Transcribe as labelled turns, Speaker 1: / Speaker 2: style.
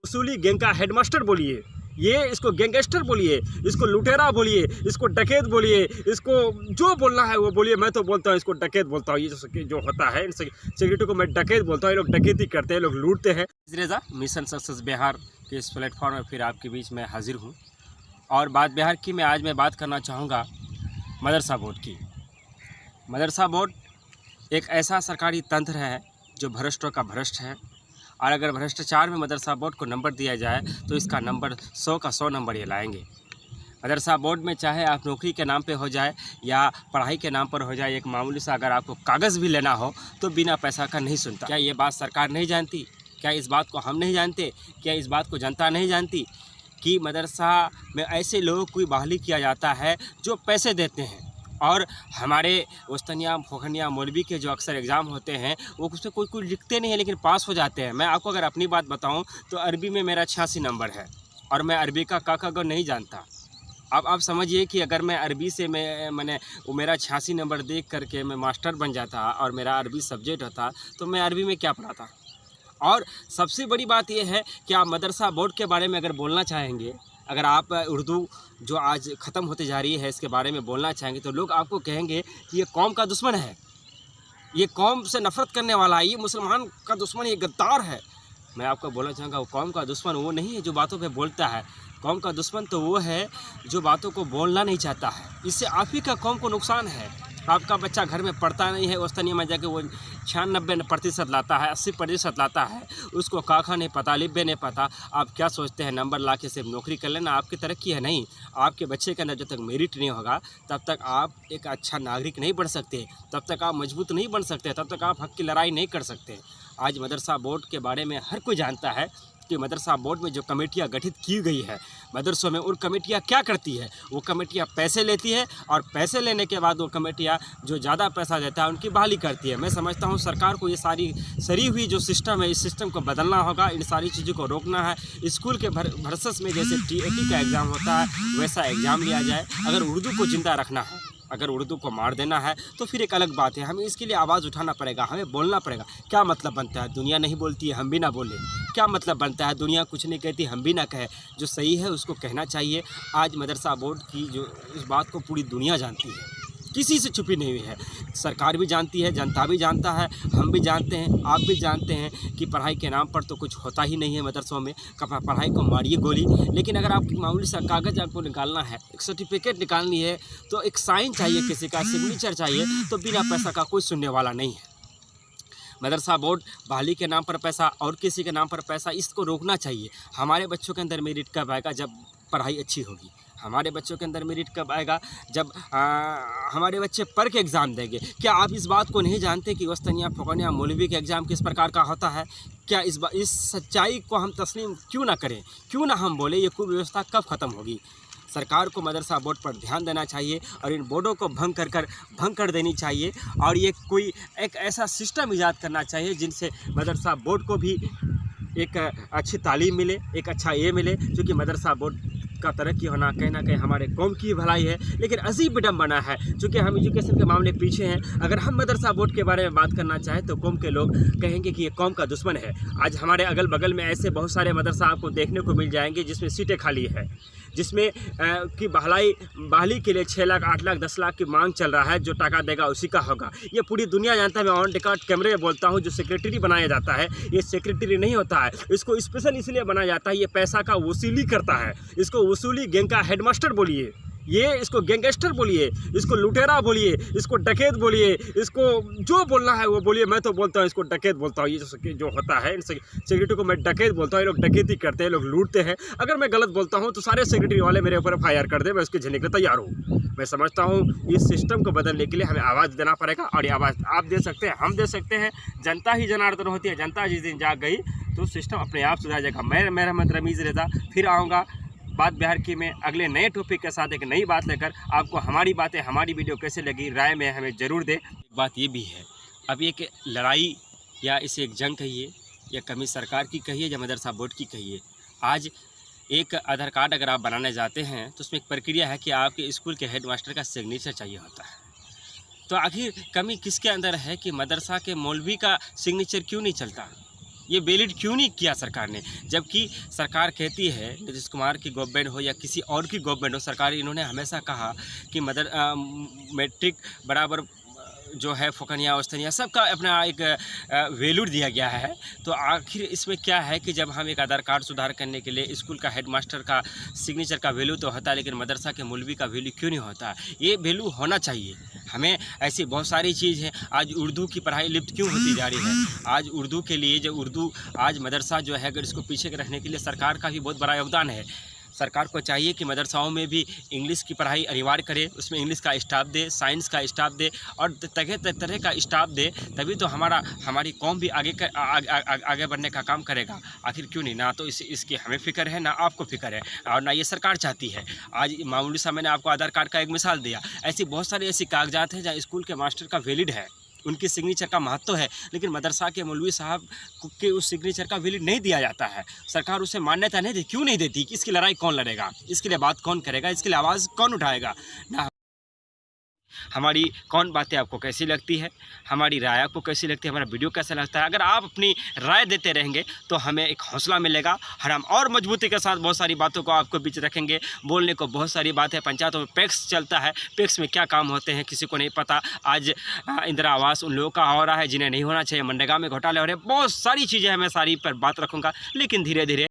Speaker 1: वसूली गैंग का हेडमास्टर बोलिए, ये इसको गैंगस्टर बोलिए, इसको लुटेरा बोलिए, इसको डकैत बोलिए, इसको जो बोलना है वो बोलिए। मैं तो बोलता हूँ इसको डकैत बोलता हूँ। ये जो होता है इन सिक्योरिटी को मैं डकैत बोलता हूँ। ये लोग डकैती करते हैं, लोग लूटते हैं। रेज़ा मिशन सक्सेस बिहार के इस प्लेटफॉर्म में फिर आपके बीच में हाजिर हूँ और बात बिहार की आज मैं बात करना चाहूँगा मदरसा बोर्ड की। मदरसा बोर्ड एक ऐसा सरकारी तंत्र है जो भ्रष्टों का भ्रष्ट है, और अगर भ्रष्टाचार में मदरसा बोर्ड को नंबर दिया जाए तो इसका नंबर 100 का 100 नंबर ये लाएंगे। मदरसा बोर्ड में चाहे आप नौकरी के नाम पे हो जाए या पढ़ाई के नाम पर हो जाए, एक मामूली सा अगर आपको कागज़ भी लेना हो तो बिना पैसा का नहीं सुनता। क्या ये बात सरकार नहीं जानती? क्या इस बात को हम नहीं जानते? क्या इस बात को जनता नहीं जानती कि मदरसा में ऐसे लोगों की बहाली किया जाता है जो पैसे देते हैं? और हमारे उस्तनिया फोखनिया मौलवी के जो अक्सर एग्ज़ाम होते हैं वो उसमें कोई लिखते नहीं है लेकिन पास हो जाते हैं। मैं आपको अगर अपनी बात बताऊं तो अरबी में मेरा 86 नंबर है और मैं अरबी का ग नहीं जानता। अब आप समझिए कि अगर मैं अरबी से मैंने वो मेरा 86 नंबर देख करके मैं मास्टर बन जाता और मेरा अरबी सब्जेक्ट होता तो मैं अरबी में क्या पढ़ाता। और सबसे बड़ी बात यह है कि आप मदरसा बोर्ड के बारे में अगर बोलना चाहेंगे, अगर आप उर्दू जो आज ख़त्म होते जा रही है इसके बारे में बोलना चाहेंगे तो लोग आपको कहेंगे कि ये कौम का दुश्मन है, ये कौम से नफ़रत करने वाला है, ये मुसलमान का दुश्मन, ये गद्दार है। मैं आपको बोलना चाहूँगा वो कौम का दुश्मन वो नहीं है जो बातों पे बोलता है। कौम का दुश्मन तो वो है जो बातों को बोलना नहीं चाहता है। इससे आप ही का कौम को नुकसान है। आपका बच्चा घर में पढ़ता नहीं है, औसतनिया में जाके वो 96% लाता है, 80% लाता है, उसको काखा नहीं पता, लिब्बे नहीं पता। आप क्या सोचते हैं नंबर ला के सिर्फ नौकरी कर लेना आपकी तरक्की है? नहीं। आपके बच्चे के अंदर जब तक मेरिट नहीं होगा तब तक आप एक अच्छा नागरिक नहीं बन सकते, तब तक आप मजबूत नहीं बन सकते, तब तक आप हक की लड़ाई नहीं कर सकते। आज मदरसा बोर्ड के बारे में हर कोई जानता है कि मदरसा बोर्ड में जो कमेटियाँ गठित की गई है मदरसों में, उन कमेटियाँ क्या करती है? वो कमेटियाँ पैसे लेती है और पैसे लेने के बाद वो कमेटियाँ जो ज़्यादा पैसा देता है उनकी बहाली करती है। मैं समझता हूँ सरकार को ये सारी सरी हुई जो सिस्टम है इस सिस्टम को बदलना होगा, इन सारी चीज़ों को रोकना है। स्कूल के वर्सेस में जैसे TAT का एग्ज़ाम होता है वैसा एग्ज़ाम लिया जाए। अगर उर्दू को ज़िंदा रखना है, अगर उर्दू को मार देना है तो फिर एक अलग बात है। हमें इसके लिए आवाज़ उठाना पड़ेगा, हमें बोलना पड़ेगा। क्या मतलब बनता है दुनिया नहीं बोलती है हम भी ना बोलें? क्या मतलब बनता है दुनिया कुछ नहीं कहती हम भी ना कहे? जो सही है उसको कहना चाहिए। आज मदरसा बोर्ड की जो इस बात को पूरी दुनिया जानती है, किसी से छुपी नहीं हुई है। सरकार भी जानती है, जनता भी जानता है, हम भी जानते हैं, आप भी जानते हैं कि पढ़ाई के नाम पर तो कुछ होता ही नहीं है मदरसों में। पढ़ाई को मारिए गोली, लेकिन अगर आप मामूली सा कागज़ आपको निकालना है, एक सर्टिफिकेट निकालनी है तो एक साइन चाहिए, किसी का सिग्नेचर चाहिए, तो बिना पैसा का कोई सुनने वाला नहीं है। मदरसा बोर्ड बहाली के नाम पर पैसा और किसी के नाम पर पैसा, इसको रोकना चाहिए। हमारे बच्चों के अंदर मेरिट कब आएगा? जब पढ़ाई अच्छी होगी। हमारे बच्चों के अंदर मेरिट कब आएगा? जब हमारे बच्चे पढ़ के एग्ज़ाम देंगे। क्या आप इस बात को नहीं जानते कि वस्तनिया फोकनिया मौलवी के एग्ज़ाम किस प्रकार का होता है? क्या इस सच्चाई को हम तस्लीम क्यों ना करें, क्यों ना हम बोले? ये कुव्यवस्था कब ख़त्म होगी? सरकार को मदरसा बोर्ड पर ध्यान देना चाहिए और इन बोर्डों को भंग कर देनी चाहिए और ये कोई एक ऐसा सिस्टम ईजाद करना चाहिए जिनसे मदरसा बोर्ड को भी एक अच्छी तालीम मिले, एक अच्छा ये मिले। क्योंकि मदरसा बोर्ड का तरक्की होना कहीं ना कहीं हमारे कौम की भलाई है। लेकिन अजीब विडम्बना है क्योंकि हम एजुकेशन के मामले पीछे हैं। अगर हम मदरसा बोर्ड के बारे में बात करना चाहें तो कौम के लोग कहेंगे कि ये कौम का दुश्मन है। आज हमारे अगल बगल में ऐसे बहुत सारे मदरसा आपको देखने को मिल जाएंगे जिसमें सीटें खाली है, जिसमें की बहाली के लिए 6 लाख 8 लाख 10 लाख की मांग चल रहा है। जो टाका देगा उसी का होगा। ये पूरी दुनिया जानता है। मैं ऑन रिकॉर्ड कैमरे में बोलता हूँ, जो सेक्रेटरी बनाया जाता है ये सेक्रेटरी नहीं होता है, इसको स्पेशल इसलिए बनाया जाता है, ये पैसा का वसूली करता है। इसको वसूली गैंग का हेडमास्टर बोलिए, ये इसको गैंगस्टर बोलिए, इसको लुटेरा बोलिए, इसको डकैत बोलिए, इसको जो बोलना है वो बोलिए। मैं तो बोलता हूँ इसको डकैत बोलता हूँ। ये जो होता है इन सिक्योरिटी को मैं डकैत बोलता हूँ। ये लोग डकैती करते हैं, लोग लूटते हैं। अगर मैं गलत बोलता हूँ तो सारे सेक्रेटरी वाले मेरे ऊपर FIR कर दे, मैं उसके झेलने के लिए तैयार हूँ। मैं समझता हूँ इस सिस्टम को बदलने के लिए हमें आवाज़ देना पड़ेगा और ये आवाज़ आप दे सकते हैं, हम दे सकते हैं। जनता ही जनार्दन होती है। जनता जिस दिन जाग गई तो सिस्टम अपने आप सुधर जाएगा। मैं मेहमद रमीज़ रेज़ा फिर आऊँगा बात बिहार की में अगले नए टॉपिक के साथ एक नई बात लेकर। आपको हमारी बातें, हमारी वीडियो कैसे लगी राय में हमें ज़रूर दें। बात ये भी है, अब एक लड़ाई या इसे एक जंग कहिए या कमी सरकार की कहिए या मदरसा बोर्ड की कहिए, आज एक आधार कार्ड अगर आप बनाने जाते हैं तो उसमें एक प्रक्रिया है कि आपके स्कूल के हेडमास्टर का सिग्नेचर चाहिए होता है। तो आखिर कमी किसके अंदर है कि मदरसा के मौलवी का सिग्नेचर क्यों नहीं चलता?
Speaker 2: ये वैलिड क्यों नहीं किया सरकार ने? जबकि सरकार कहती है, नीतीश कुमार की गवर्नमेंट हो या किसी और की गवर्नमेंट हो, सरकार इन्होंने हमेशा कहा कि मैट्रिक बराबर जो है फोकनिया औस्तनिया सबका अपना एक वैल्यू दिया गया है। तो आखिर इसमें क्या है कि जब हम एक आधार कार्ड सुधार करने के लिए स्कूल का हेडमास्टर का सिग्नेचर का वैल्यू तो होता है, लेकिन मदरसा के मौलवी का वैल्यू क्यों नहीं होता? ये वैल्यू होना चाहिए। हमें ऐसी बहुत सारी चीज़ है। आज उर्दू की पढ़ाई लिप्त क्यों होती जा रही है? आज उर्दू के लिए जो उर्दू आज मदरसा जो है, अगर इसको पीछे रखने के लिए सरकार का भी बहुत बड़ा योगदान है। सरकार को चाहिए कि मदरसाओं में भी इंग्लिश की पढ़ाई अनिवार्य करे, उसमें इंग्लिश का स्टाफ दे, साइंस का स्टाफ दे और तरह तरह का स्टाफ दे, तभी तो हमारी कौम भी आगे बढ़ने का काम करेगा। आखिर क्यों नहीं? ना तो इसकी हमें फ़िक्र है, ना आपको फ़िक्र है और ना ये सरकार चाहती है। आज मामूली सा मैंने आपको आधार कार्ड का एक मिसाल दिया। ऐसी बहुत सारी ऐसी कागजात हैं जहाँ स्कूल के मास्टर का वैलिड है, उनकी सिग्नेचर का महत्व है, लेकिन मदरसा के मौलवी साहब के उस सिग्नेचर का वैल्यू नहीं दिया जाता है। सरकार उसे मान्यता नहीं देती। क्यों नहीं देती? कि इसकी लड़ाई कौन लड़ेगा, इसके लिए बात कौन करेगा, इसके लिए आवाज़ कौन उठाएगा? ना हमारी कौन बातें आपको कैसी लगती है, हमारी राय आपको कैसी लगती है, हमारा वीडियो कैसा लगता है। अगर आप अपनी राय देते रहेंगे तो हमें एक हौसला मिलेगा और हम और मजबूती के साथ बहुत सारी बातों को आपको बीच रखेंगे। बोलने को बहुत सारी बात है। पंचायतों में पैक्स चलता है, पैक्स में क्या काम होते हैं किसी को नहीं पता। आज इंदिरा आवास उन लोगों का हो रहा है जिन्हें नहीं होना चाहिए, मनरेगा में घोटाले हो रहे हैं, बहुत सारी चीज़ें हैं। मैं सारी पर बात रखूँगा, लेकिन धीरे धीरे